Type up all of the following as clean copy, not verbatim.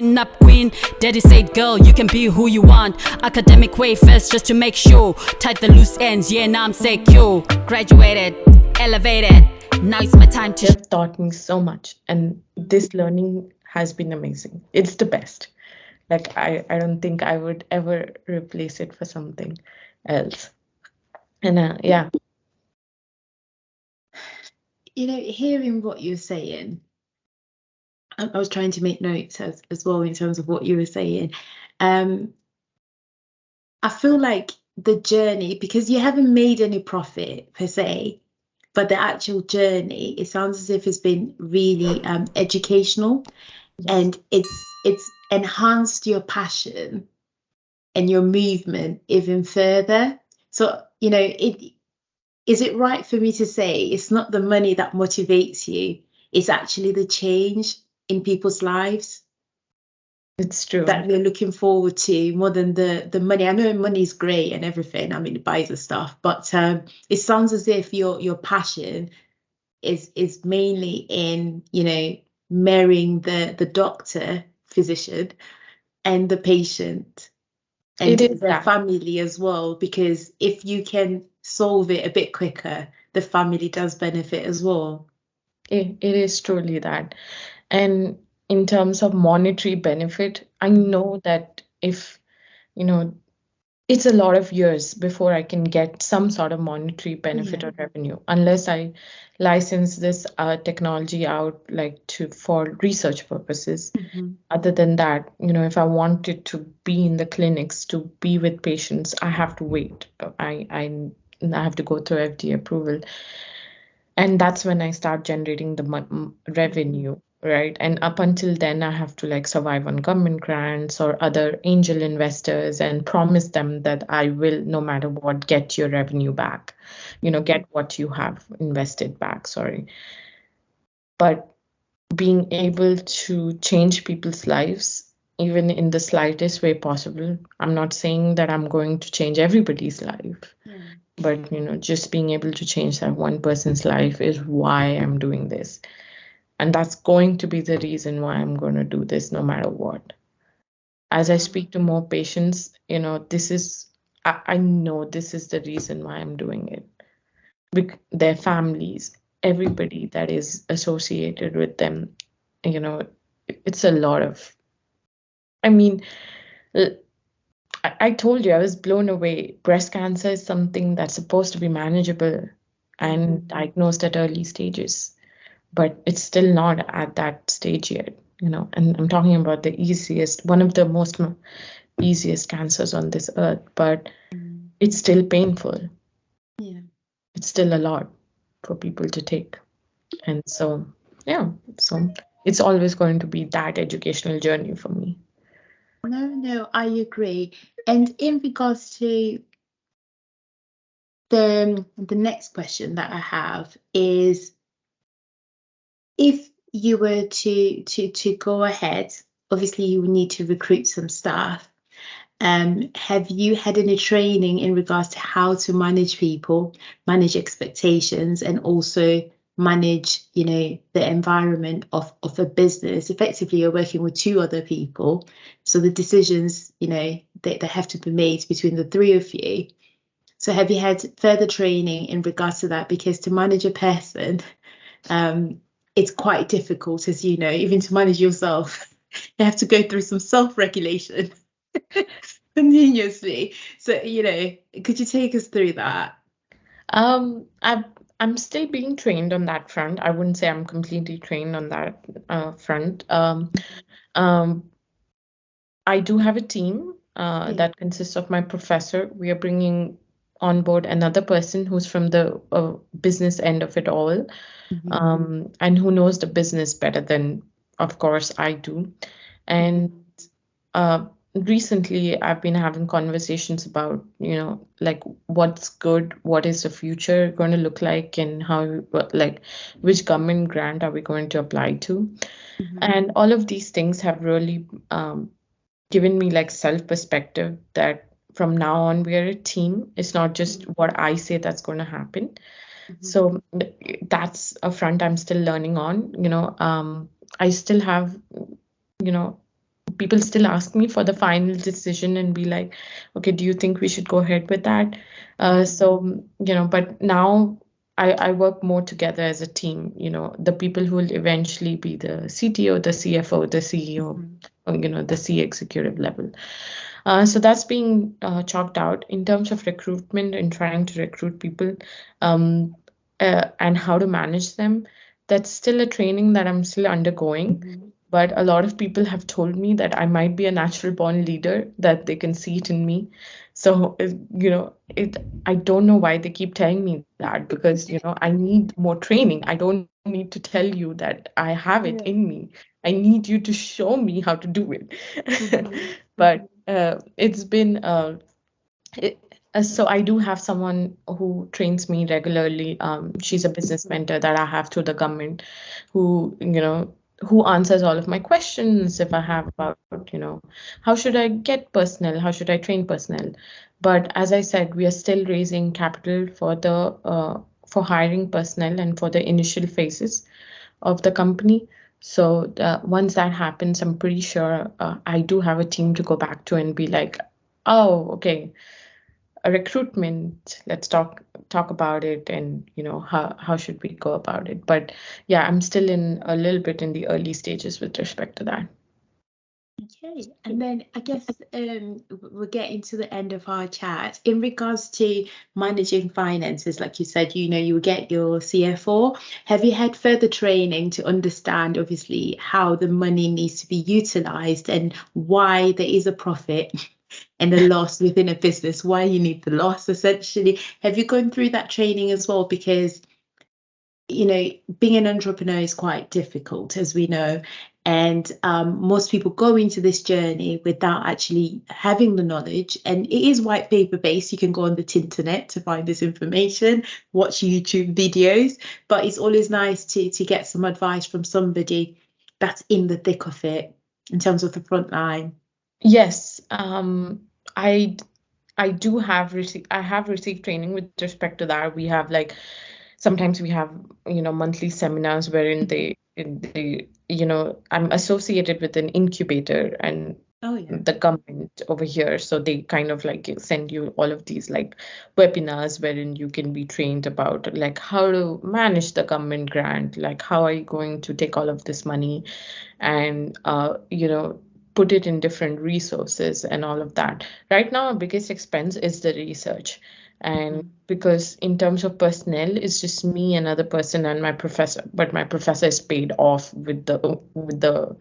Up queen, daddy said girl, you can be who you want. Academic way first just to make sure. Tight the loose ends, yeah, now I'm secure. Graduated, elevated, now it's my time to... They've taught me so much, and this learning has been amazing. It's the best. Like, I don't think I would ever replace it for something else. And yeah. You know, hearing what you're saying, I was trying to make notes as well in terms of what you were saying. I feel like the journey, because you haven't made any profit per se, but the actual journey, it sounds as if it's been really educational. Yes. And it's enhanced your passion and your movement even further. So, you know, is it right for me to say it's not the money that motivates you, it's actually the change in people's lives? It's true. That we're looking forward to more than the money. I know money is great and everything. I mean, it buys the stuff, but it sounds as if your passion is mainly in, you know, marrying the doctor, physician, and the patient, and the family as well. Because if you can solve it a bit quicker, the family does benefit as well. It is truly that. And in terms of monetary benefit, I know that if, you know, it's a lot of years before I can get some sort of monetary benefit or revenue, unless I license this technology out, like for research purposes. Other than that, you know, if I wanted to be in the clinics, to be with patients, I have to wait. I have to go through FDA approval. And that's when I start generating the revenue, right? And up until then, I have to like survive on government grants or other angel investors and promise them that I will, no matter what, get your revenue back, you know, get what you have invested back, sorry. But being able to change people's lives, even in the slightest way possible, I'm not saying that I'm going to change everybody's life. But, you know, just being able to change that one person's life is why I'm doing this. And that's going to be the reason why I'm going to do this no matter what. As I speak to more patients, you know, I know this is the reason why I'm doing it. Their families, everybody that is associated with them, you know, it's a lot of, I mean, I told you, I was blown away. Breast cancer is something that's supposed to be manageable and diagnosed at early stages, but it's still not at that stage yet, you know. And I'm talking about one of the most easiest cancers on this earth, but it's still painful. Yeah. It's still a lot for people to take. And so, yeah, so it's always going to be that educational journey for me. No, I agree. And in regards to the next question that I have is, if you were to go ahead, obviously you would need to recruit some staff. Have you had any training in regards to how to manage people, manage expectations, and also manage, you know, the environment of a business? Effectively, you're working with two other people, so the decisions, you know, they have to be made between the three of you. So have you had further training in regards to that? Because to manage a person, it's quite difficult, as you know. Even to manage yourself, you have to go through some self-regulation continuously. So, you know, could you take us through that? I'm still being trained on that front. I wouldn't say I'm completely trained on that front. I do have a team that consists of my professor. We are bringing on board another person who's from the business end of it all, and who knows the business better than, of course, I do. And recently I've been having conversations about, you know, like what's good, what is the future going to look like, and how, like, which government grant are we going to apply to. And all of these things have really given me like self-perspective that from now on we are a team. It's not just what I say that's going to happen. So that's a front I'm still learning on. You know, I still have, you know, people still ask me for the final decision and be like, okay, do you think we should go ahead with that? So, but now I work more together as a team, the people who will eventually be the CTO, the CFO, the CEO, or, the C executive level. So that's being chalked out in terms of recruitment and trying to recruit people, and how to manage them. That's still a training that I'm still undergoing. But a lot of people have told me that I might be a natural born leader, that they can see it in me. So, I don't know why they keep telling me that, because, I need more training. I don't need to tell you that I have it in me. I need you to show me how to do it. But it's been so I do have someone who trains me regularly. She's a business mentor that I have through the government, who who answers all of my questions if I have about how should I get personnel, how should I train personnel. But as I said, we are still raising capital for the for hiring personnel and for the initial phases of the company. So once that happens, I'm pretty sure I do have a team to go back to and be like, oh, okay, a recruitment, let's talk about it, and how should we go about it. But yeah, I'm still in a little bit in the early stages with respect to that. Okay, and then I guess we're getting to the end of our chat. In regards to managing finances, like you said, you will get your CFO. Have you had further training to understand, obviously, how the money needs to be utilized and why there is a profit and a loss within a business, why you need the loss, essentially? Have you gone through that training as well? Because being an entrepreneur is quite difficult, as we know. And most people go into this journey without actually having the knowledge. And it is white paper based. You can go on the internet to find this information, watch YouTube videos. But it's always nice to get some advice from somebody that's in the thick of it in terms of the front line. Yes, I do have received I have received training with respect to that. We have sometimes we have monthly seminars wherein I'm associated with an incubator and the government over here, so they kind of send you all of these webinars wherein you can be trained about how to manage the government grant, how are you going to take all of this money and put it in different resources and all of that. Right now, our biggest expense is the research. And because in terms of personnel, it's just me, another person, and my professor. But my professor is paid off with the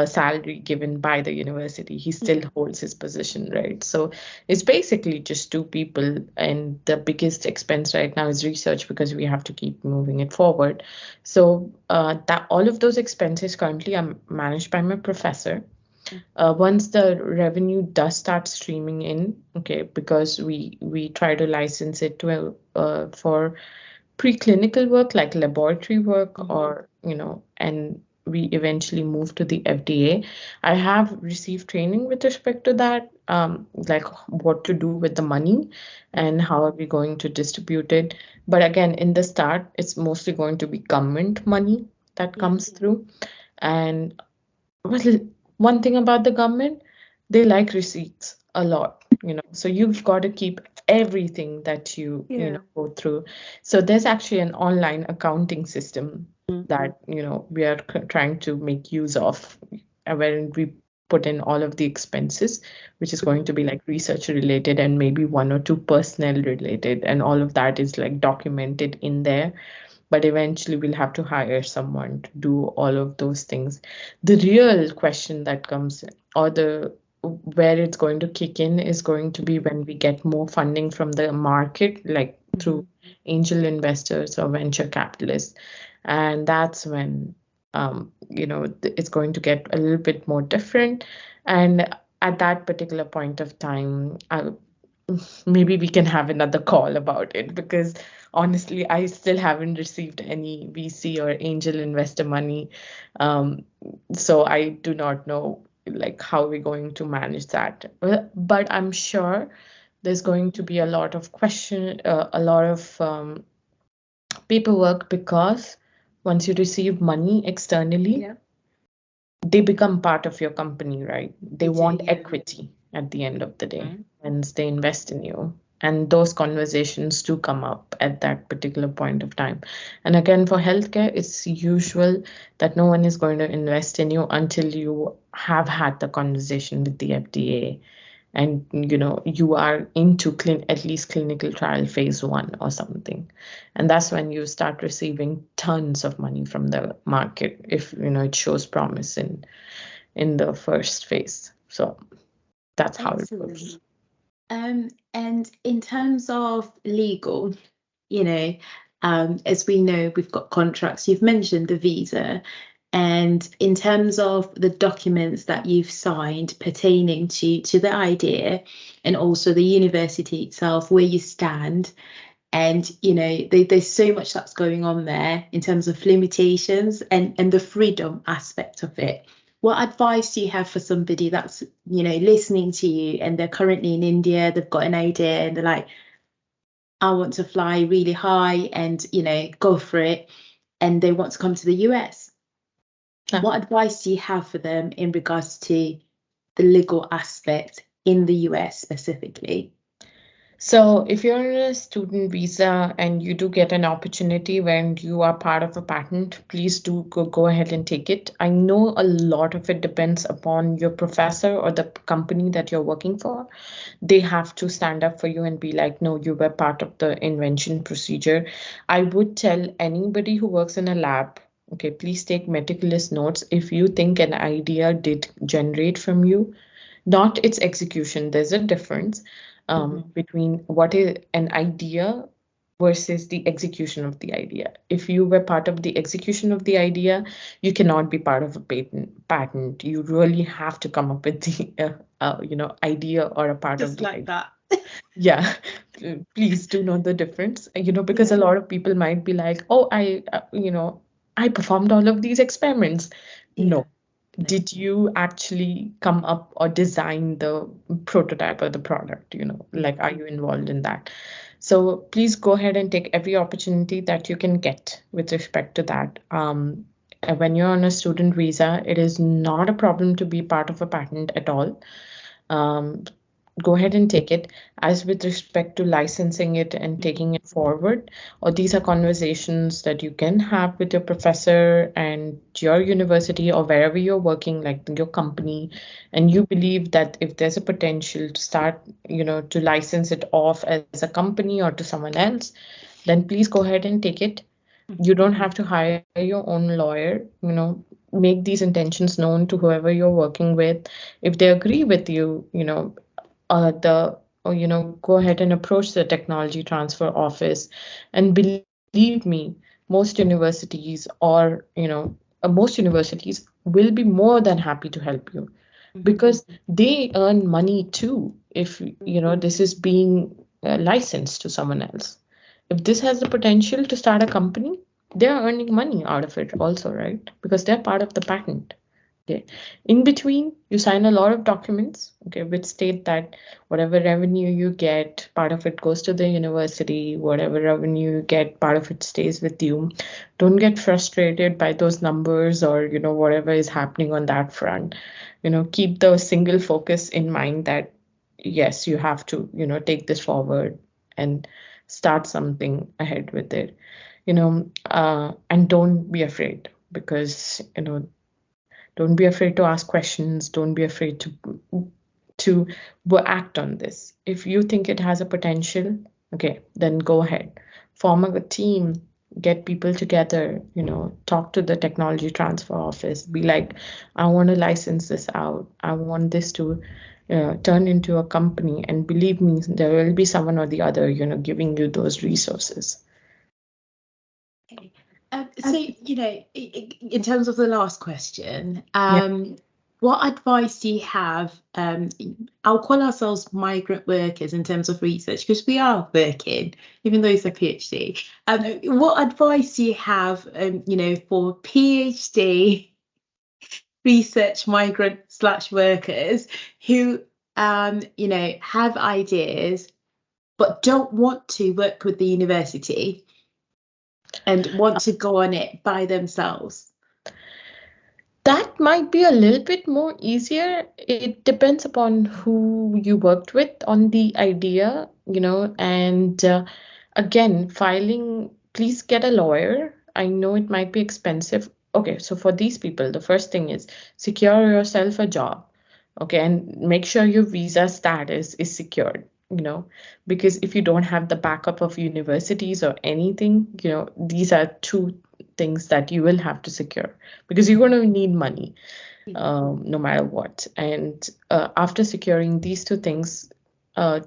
salary given by the university. He still holds his position, right? So it's basically just two people, and the biggest expense right now is research because we have to keep moving it forward. So that all of those expenses currently are managed by my professor. Once the revenue does start streaming in, okay, because we try to license it to for preclinical work like laboratory work, or and we eventually move to the FDA. I have received training with respect to that, like what to do with the money and how are we going to distribute it. But again, in the start, it's mostly going to be government money that comes through. And well, one thing about the government, they like receipts a lot, so you've got to keep everything that you go through. So there's actually an online accounting system that we are trying to make use of, wherein we put in all of the expenses, which is going to be research related and maybe one or two personnel related, and all of that is documented in there. But eventually we'll have to hire someone to do all of those things. The real question that comes, or the where it's going to kick in, is going to be when we get more funding from the market, through angel investors or venture capitalists. And that's when it's going to get a little bit more different. And at that particular point of time, maybe we can have another call about it, because honestly, I still haven't received any VC or angel investor money. So I do not know how we're going to manage that. But I'm sure there's going to be a lot of a lot of paperwork, because once you receive money externally, they become part of your company, right? They They do, want yeah. equity at the end of the day. Mhm. Hence, they invest in you. And those conversations do come up at that particular point of time. And again, for healthcare, it's usual that no one is going to invest in you until you have had the conversation with the FDA and you are into at least clinical trial phase 1 or something, and that's when you start receiving tons of money from the market if it shows promise in the first phase. So that's how it Excellent. works. And in terms of legal, as we know, we've got contracts. You've mentioned the visa. And in terms of the documents that you've signed pertaining to the idea and also the university itself, where you stand, and there's so much that's going on there in terms of limitations and the freedom aspect of it. What advice do you have for somebody that's listening to you and they're currently in India, they've got an idea and they're like, I want to fly really high and go for it, and they want to come to the US? What advice do you have for them in regards to the legal aspect in the US specifically? So if you're in a student visa and you do get an opportunity when you are part of a patent, please do go ahead and take it. I know a lot of it depends upon your professor or the company that you're working for. They have to stand up for you and be like, no, you were part of the invention procedure. I would tell anybody who works in a lab, okay, please take meticulous notes. If you think an idea did generate from you, not its execution, there's a difference between what is an idea versus the execution of the idea. If you were part of the execution of the idea, you cannot be part of a patent. You really have to come up with the idea or a part of Just the like idea. that. Yeah, please do know the difference, because a lot of people might be like, oh, I performed all of these experiments. No. Did you actually come up or design the prototype or the product? Like, are you involved in that? So please go ahead and take every opportunity that you can get with respect to that. When you're on a student visa, it is not a problem to be part of a patent at all. Go ahead and take it. As with respect to licensing it and taking it forward, or these are conversations that you can have with your professor and your university or wherever you're working, like your company, and you believe that if there's a potential to start, to license it off as a company or to someone else, then please go ahead and take it. You don't have to hire your own lawyer. Make these intentions known to whoever you're working with. If they agree with you, go ahead and approach the technology transfer office. And believe me, most universities will be more than happy to help you, because they earn money too if this is being licensed to someone else. If this has the potential to start a company, they're earning money out of it also, right? Because they're part of the patent. Okay. In between, you sign a lot of documents, okay, which state that whatever revenue you get, part of it goes to the university, whatever revenue you get, part of it stays with you. Don't get frustrated by those numbers or, whatever is happening on that front. Keep the single focus in mind that, yes, you have to, take this forward and start something ahead with it, and don't be afraid, because, don't be afraid to ask questions. Don't be afraid to act on this. If you think it has a potential, okay, then go ahead. Form a team, get people together, talk to the technology transfer office. Be like, I want to license this out. I want this to turn into a company. And believe me, there will be someone or the other, giving you those resources. Okay. So, in terms of the last question, what advice do you have? I'll call ourselves migrant workers in terms of research, because we are working, even though it's a PhD. What advice do you have, for PhD research migrant / workers who, have ideas but don't want to work with the university and want to go on it by themselves? That might be a little bit more easier. It depends upon who you worked with on the idea, and again, filing, please get a lawyer. I know it might be expensive. Okay, so for these people, the first thing is secure yourself a job. Okay, and make sure your visa status is secured, because if you don't have the backup of universities or anything, these are two things that you will have to secure because you're going to need money no matter what. And after securing these two things,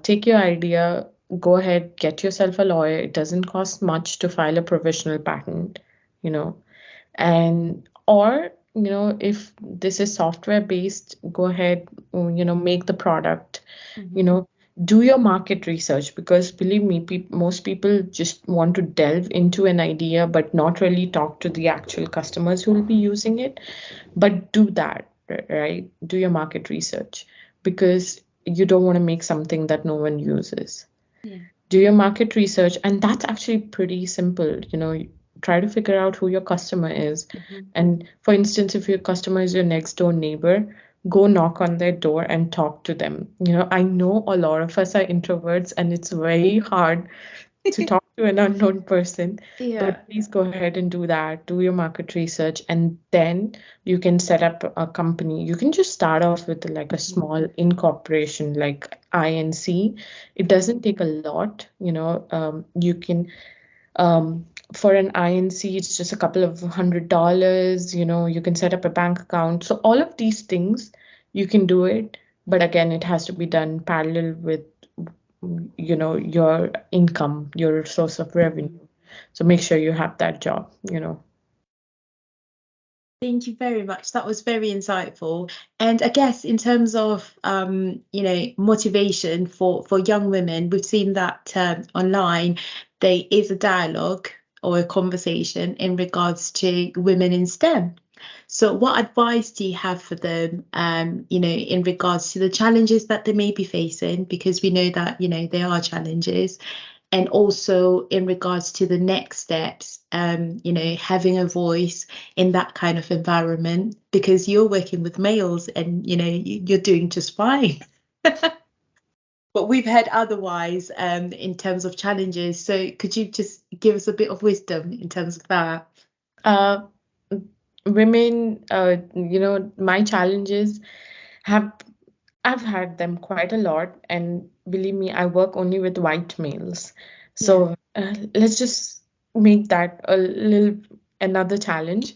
take your idea, go ahead, get yourself a lawyer. It doesn't cost much to file a provisional patent, you know, and or if this is software based, go ahead, make the product, you know do your market research, because believe me, most people just want to delve into an idea but not really talk to the actual customers who will be using it. But do that, right? Do your market research, because you don't want to make something that no one uses. Yeah. Do your market research, and that's actually pretty simple. Try to figure out who your customer is. And for instance, if your customer is your next door neighbor, go knock on their door and talk to them. I know a lot of us are introverts and it's very hard to talk to an unknown person, Yeah. but please go ahead and do that. Do your market research, and then you can set up a company. You can just start off with like a small incorporation, like INC. It doesn't take a lot. You can for an INC, it's just a couple of $100. You can set up a bank account. So all of these things, you can do it. But again, it has to be done parallel with, your income, your source of revenue. So make sure you have that job. Thank you very much. That was very insightful. And I guess in terms of motivation for young women, we've seen that online there is a dialogue or a conversation in regards to women in STEM. So what advice do you have for them, in regards to the challenges that they may be facing? Because we know that, there are challenges. And also in regards to the next steps, having a voice in that kind of environment, because you're working with males and, you're doing just fine. But we've heard otherwise in terms of challenges. So could you just give us a bit of wisdom in terms of that? Uh, Women, my challenges have I've had them quite a lot, and believe me, I work only with white males. So let's just make that a little another challenge.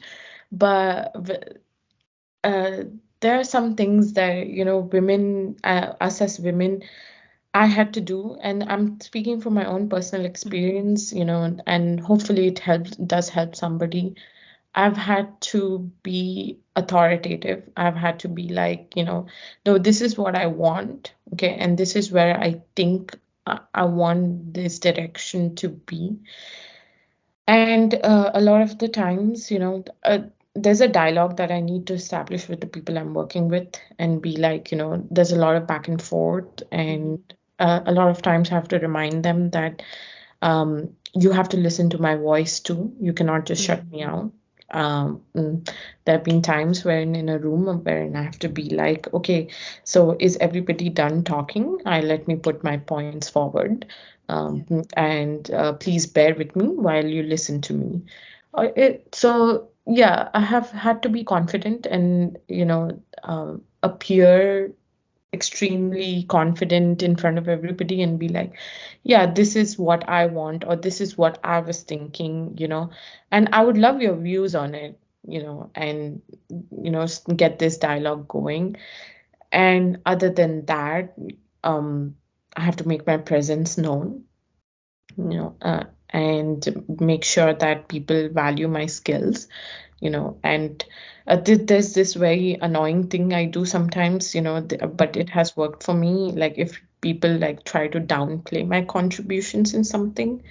But uh, there are some things that women, us as women, I had to do, and I'm speaking from my own personal experience, and hopefully does help somebody. I've had to be authoritative. I've had to be like, no, this is what I want, okay, and this is where I think I want this direction to be. And a lot of the times, there's a dialogue that I need to establish with the people I'm working with, and be like, there's a lot of back and forth, and a lot of times I have to remind them that you have to listen to my voice too. You cannot just shut me out. There have been times when in a room wherein I have to be like, okay, so is everybody done talking? Let me put my points forward. And please bear with me while you listen to me. So yeah, I have had to be confident and appear extremely confident in front of everybody and be like, yeah, this is what I want, or this is what I was thinking, and I would love your views on it, and get this dialogue going. And other than that, I have to make my presence known, and make sure that people value my skills, and there's this very annoying thing I do sometimes, but it has worked for me. Like if people like try to downplay my contributions in something,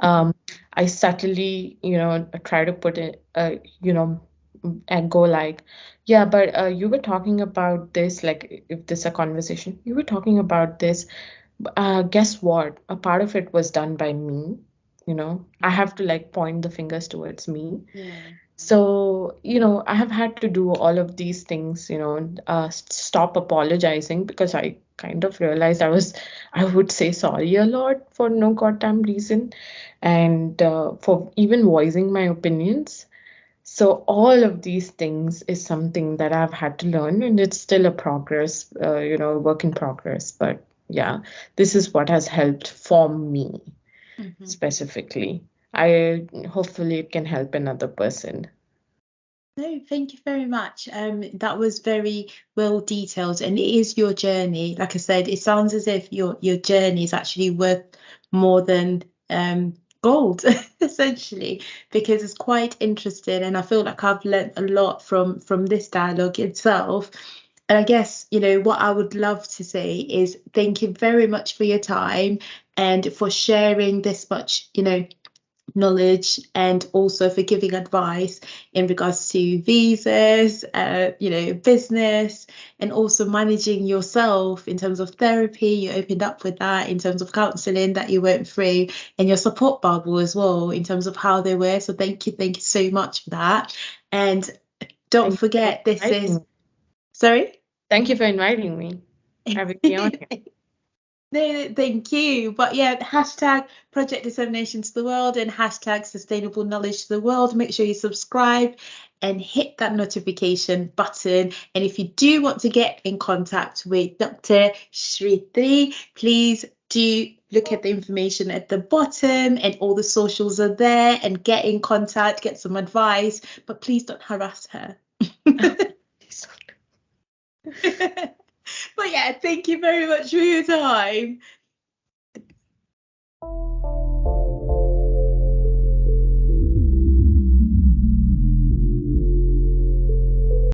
I subtly, try to put it, and go like, yeah, but you were talking about this, like if there's a conversation, you were talking about this. Guess what? A part of it was done by me. I have to like point the fingers towards me. Yeah. So, I have had to do all of these things, stop apologizing because I kind of realized I would say sorry a lot for no goddamn reason and for even voicing my opinions. So, all of these things is something that I've had to learn, and it's still a progress, work in progress. But yeah, this is what has helped form me Mhm. specifically. I hopefully it can help another person. No, thank you very much. That was very well detailed, and it is your journey. Like I said, it sounds as if your journey is actually worth more than gold, essentially, because it's quite interesting, and I feel like I've learnt a lot from this dialogue itself. And I guess, what I would love to say is thank you very much for your time and for sharing this much, knowledge, and also for giving advice in regards to visas, business, and also managing yourself in terms of therapy. You opened up with that in terms of counseling that you went through, and your support bubble as well in terms of how they were. So thank you so much for that. And don't Thank you for forget, this inviting is, me. sorry. Thank you for inviting me. I will be on here. No, thank you. But yeah, hashtag Project Dissemination to the World and hashtag Sustainable Knowledge to the World. Make sure you subscribe and hit that notification button. And if you do want to get in contact with Dr. Shristi, please do look at the information at the bottom, and all the socials are there, and get in contact, get some advice, but please don't harass her. But yeah, thank you very much for your time.